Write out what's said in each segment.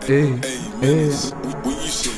Hey, hey.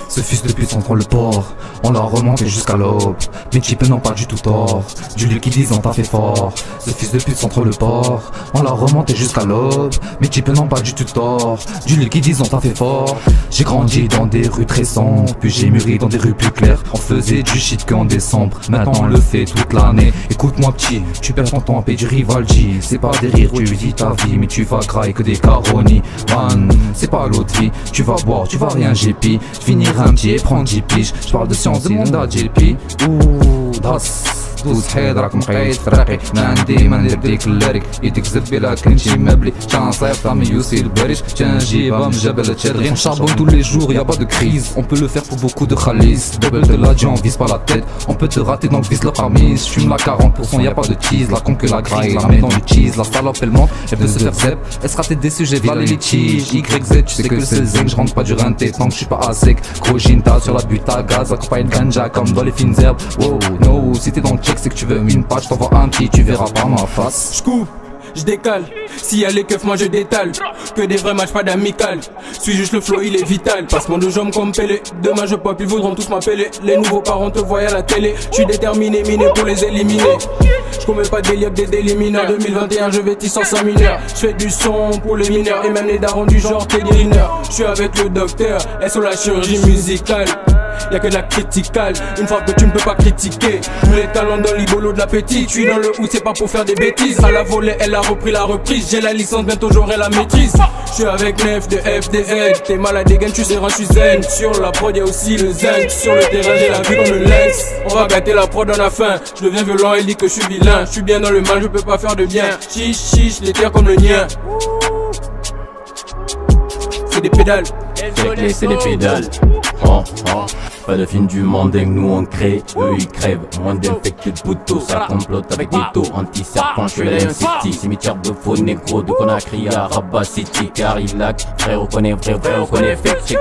Ce fils de pute contrôle le port. On l'a remonté jusqu'à l'aube. Mes types n'ont pas du tout tort. Du liquidise on t'a fait fort. Ce fils de pute contre le port. On l'a remonté jusqu'à l'aube. Mes types n'ont pas du tout tort. Du liquidise on t'a fait fort. J'ai grandi dans des rues très sombres. Puis j'ai mûri dans des rues plus claires. On faisait du shit qu'en décembre. Maintenant on le fait toute l'année. Écoute-moi petit, tu perds ton temps à payer du Rivaldi. C'est pas des rires, tu vis ta vie. Mais tu vas grailler que des caronis. Man, c'est pas l'autre vie. Tu vas boire, tu vas rien GP. Finir un petit et prendre 10 piges. J'parle de science, demande à JP. Ouh, das دوز حيد راك مقيد في الرقي ما عندي ما ندير ديك اللاريك يتكذب بلا كنتي مبلي كان صيفطة من يوسي الباريش كان جيبها من جبل تشادغي On charbonne tous les jours, y'a pas de crise. On peut le faire pour beaucoup de khalis. Double de la on vise pas la tête. On peut te rater donc vise le parmi. J'fume la 40%, y'a pas de tease. La con que la graille, la met dans le cheese. La salope elle monte, elle veut se faire zep. Elle se rater des sujets, v'là les litiges. YZ, tu sais que c'est le zinc. J'rentre pas du rinté tant que j'suis pas à sec. Gros ginta sur la butte à gaz. Accompagne ganja comme dans les fines herbes. Wow, no, si t'es dans le check c'est que tu veux une page, t'envoie un petit, tu verras pas ma face. J'coupe, j'décale, s'il y a les keufs moi je détale. Que des vrais matchs pas d'amical. Suis juste le flow il est vital. Passe mon deux jambes comme Pelé. Demain je pop ils voudront tous m'appeler. Les nouveaux parents te voient à la télé. J'suis déterminé, miné pour les éliminer. J'commets pas des lieux que des mineurs. 2021 je vais tisser sans mineurs. J'fais du son pour les mineurs. Et même les darons du genre Teddy Riner. J'suis avec le docteur, elles sont la chirurgie musicale. Y'a que de la criticale, une frappe que tu ne peux pas critiquer. Tous les talents dans l'ibolo de l'appétit. Tu es dans le hood, c'est pas pour faire des bêtises. À la volée, elle a repris la reprise. J'ai la licence, bientôt j'aurai la maîtrise. Je suis avec Nef de FDL. T'es malade des gains, tu sais, je suis zen. Sur la prod, y'a aussi le zen. Sur le terrain, j'ai la vie comme le lynx. On va gâter la prod, on a faim. Je deviens violent, elle dit que je suis vilain. Je suis bien dans le mal, je peux pas faire de bien. Chiche, chiche, les terres comme le nien. C'est des pédales. C'est des pédales. Oh, oh. Pas de film du monde, nous on crée, eux ils crèvent. Moins d'infectés de poteaux, ça complote avec des taux. Anti-serpent, je suis la City. Cimetière de faux négro, de Conakry à Rabat City. Carillac, vrai reconnaît, vrai reconnaît fake.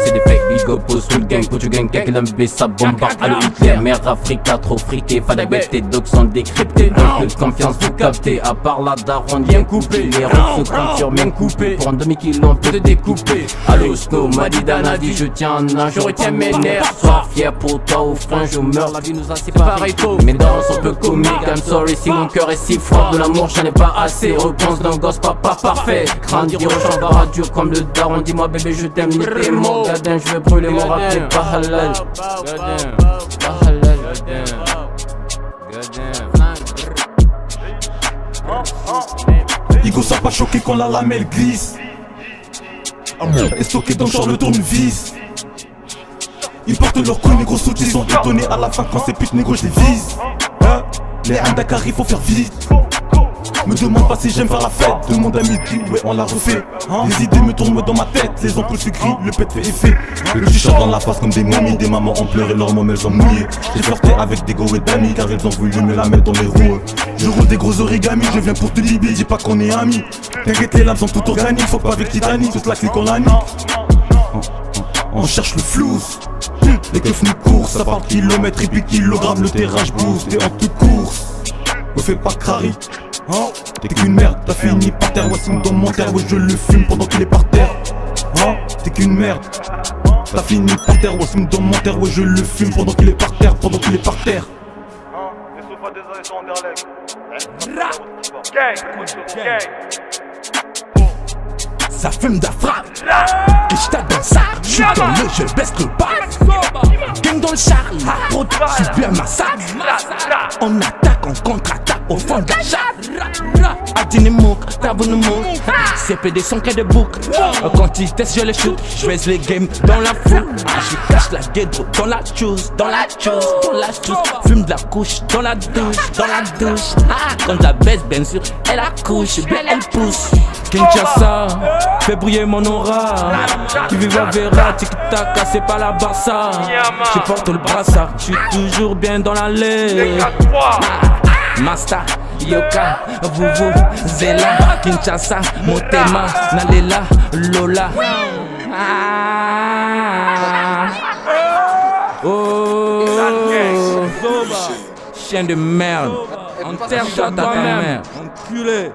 C'est des fakes, big up au soul gang. Pour tu gang, quelqu'un l'embé, ça bombarde. Allo Hitler, mère Africa, trop friqué. Fadabet, tes dogs sont décryptés. Donc de confiance, vous captez. À part la daronne, bien coupé. Les refs se confirment, bien coupé. Pour un demi-kilo, on peut te découper. Allo Snow, Madidana dit je tiens un an, je retiens mes nerfs. Sois fier pour toi ou frein, je meurs, la vie nous a séparés tôt. Mes dents sont peu comiques, I'm sorry si mon cœur est si fort. De l'amour j'en ai pas assez, repense d'un gosse papa parfait. Grandir au champ barra dur comme le daron. Dis-moi bébé je t'aime, ni t'es mort. Gadin je vais brûler mon rap, t'es pas halal. Gadin, pas halal. Igo ça pas choqué quand la lamelle glisse. Est stocké dans le genre le tournevis. Ils portent leur couilles, négro soutien, ils sont étonnés à la fin quand ces putes négro je les vise. Hein? Les Dakar il faut faire vite. Me demande pas si j'aime faire la fête. Demande à midi, ouais on l'a refait. Les idées me tournent dans ma tête, les ampoules se grillent, le pet fait effet. Le t-shirt dans la face comme des momies, des mamans ont pleuré, leurs mômes elles ont mouillé. J'ai flirté avec des gourets d'amis car elles ont voulu me la mettre dans les roues. Je roule des gros origamis, je viens pour te libérer, dis pas qu'on est amis. T'inquiète les lames sont toutes organiques, faut pas avec Titanic, toute la clique on la nique. On cherche le flou. Les keufs nous courent, ça part kilomètres et puis kilogrammes, le terrain j'bouge, t'es en toute course. Me fais pas crari, hein? T'es qu'une merde, t'as fini par terre, ouais c'est dans mon terre, ouais je le fume pendant qu'il est par terre. Hein? T'es qu'une merde, t'as fini par terre, ouais c'est dans mon terre, ouais je le fume pendant qu'il est par terre, pendant qu'il est par terre. Les sofas des années sont Anderlecht. Ça fume d'afra, et j'tape dans le sac. J'suis dans le jeu, baisse le pas. Gang dans le char, la prod, subit un massacre. On attaque, on contre-attaque au fond de la chatte. Adine mouk, tabou mouk. CPD son quai de bouc. Quand ils testent, je les shoot. J'baise les games dans la foule. Je cache la guédre dans la chose, dans la chose, dans la chose. Fume de la couche dans la douche, dans la douche. Quand je la baisse, bien sûr, elle accouche, bien elle pousse. Kinshasa, fais briller mon aura. Qui viva verra, tic-tac, c'est pas la Barça. Je porte le brassard, je suis toujours bien dans l'allée. Masta, Yoka, Vuvu, Zela, Kinshasa, Motema, Nalela, Lola. Oh, chien de merde, enterre-toi ta mère, enculé.